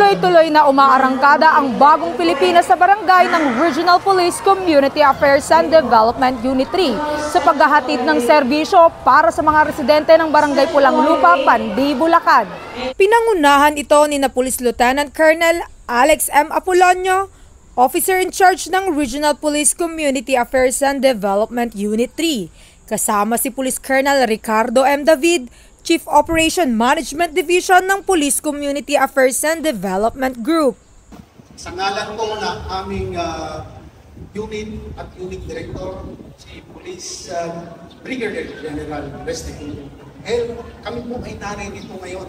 Tuloy-tuloy na umaarangkada ang bagong Pilipinas sa barangay ng Regional Police Community Affairs and Development Unit 3 sa paghahatid ng serbisyo para sa mga residente ng Barangay Pulang Lupa, Pandi, Bulacan. Pinangunahan ito ni Police Lieutenant Colonel Alex M. Apolonio, Officer in Charge ng Regional Police Community Affairs and Development Unit 3, kasama si Police Colonel Ricardo M. David, Chief Operation Management Division ng Police Community Affairs and Development Group. Sa ngalan po na aming unit at unit director, si Police Brigadier General Restituto, kami po ay narito ngayon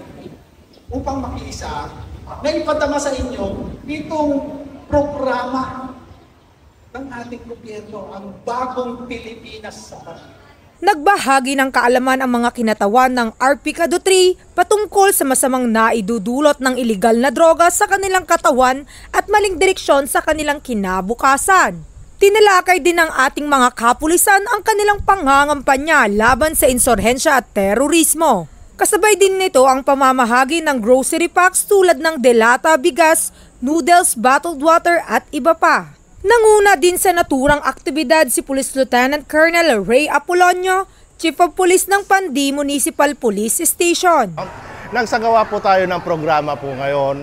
upang makiisa na ipadama sa inyo itong programa ng ating gobyerno, ang bagong Pilipinas sa Barangay. Nagbahagi ng kaalaman ang mga kinatawan ng RPCADO 3 patungkol sa masamang naidudulot ng iligal na droga sa kanilang katawan at maling direksyon sa kanilang kinabukasan. Tinalakay din ng ating mga kapulisan ang kanilang pangangampanya laban sa insurhensya at terorismo. Kasabay din nito ang pamamahagi ng grocery packs tulad ng delata, bigas, noodles, bottled water at iba pa. Nanguna din sa naturang aktibidad si Police Lieutenant Colonel Ray Apolonio, Chief of Police ng Pandi Municipal Police Station. Nagsagawa po tayo ng programa po ngayon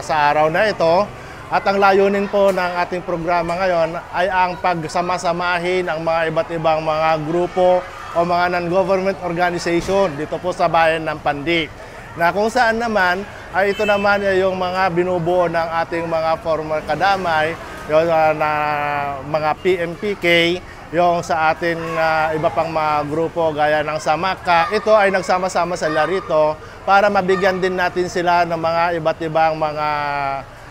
sa araw na ito at ang layunin po ng ating programa ngayon ay ang pagsama-samahin ang mga iba't ibang mga grupo o mga non-government organization dito po sa bayan ng Pandi. Na kung saan naman ay ito naman ay yung mga binubuo ng ating mga former kadamay, yung na mga PMPK, yung sa ating iba pang mga grupo gaya ng Samaka. Ito ay nagsama-sama sila rito para mabigyan din natin sila ng mga iba't ibang mga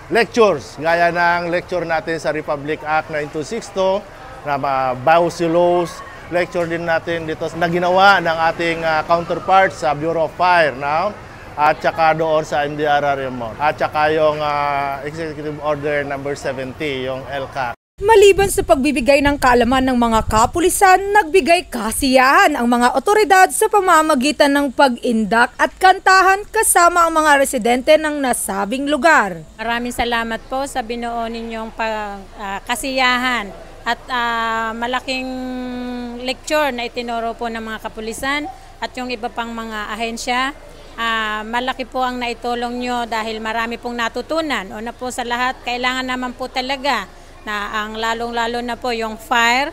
lectures, gaya ng lecture natin sa Republic Act 9262 na Bausi Laws, lecture din natin dito na ginawa ng ating counterparts sa Bureau of Fire now, at saka doon sa NDRRMO, at saka yung Executive Order number 70, yung LCA. Maliban sa pagbibigay ng kaalaman ng mga kapulisan, nagbigay kasiyahan ang mga otoridad sa pamamagitan ng pag-indak at kantahan kasama ang mga residente ng nasabing lugar. Maraming salamat po sa binuo ninyong kasiyahan at malaking lecture na itinuro po ng mga kapulisan at yung iba pang mga ahensya. Malaki po ang naitulong nyo dahil marami pong natutunan. Una po sa lahat, kailangan naman po talaga na ang lalong-lalo na po yung fire.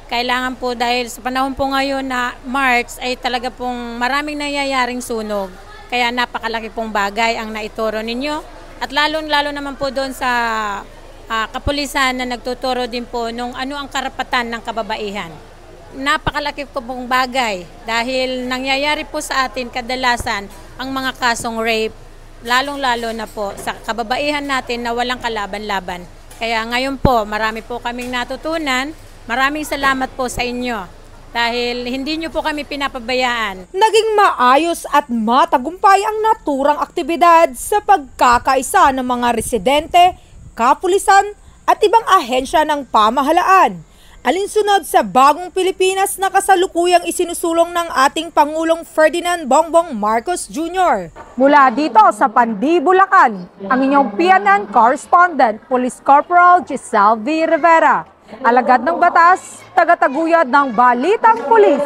Kailangan po dahil sa panahon po ngayon na March ay talaga pong maraming nangyayaring sunog. Kaya napakalaki pong bagay ang naituro ninyo. At lalong-lalo naman po doon sa kapulisan na nagtuturo din po nung ano ang karapatan ng kababaihan. Napakalaki po pong bagay dahil nangyayari po sa atin kadalasan ang mga kasong rape, lalong-lalo na po sa kababaihan natin na walang kalaban-laban. Kaya ngayon po, marami po kaming natutunan. Maraming salamat po sa inyo dahil hindi nyo po kami pinapabayaan. Naging maayos at matagumpay ang naturang aktibidad sa pagkakaisa ng mga residente, kapulisan at ibang ahensya ng pamahalaan. Alinsunod sa bagong Pilipinas na kasalukuyang isinusulong ng ating Pangulong Ferdinand Bongbong Marcos Jr. Mula dito sa Pandi, Bulacan, ang inyong PNN correspondent, Police Corporal Giselle V. Rivera. Alagad ng batas, tagataguyod ng Balitang Pulis.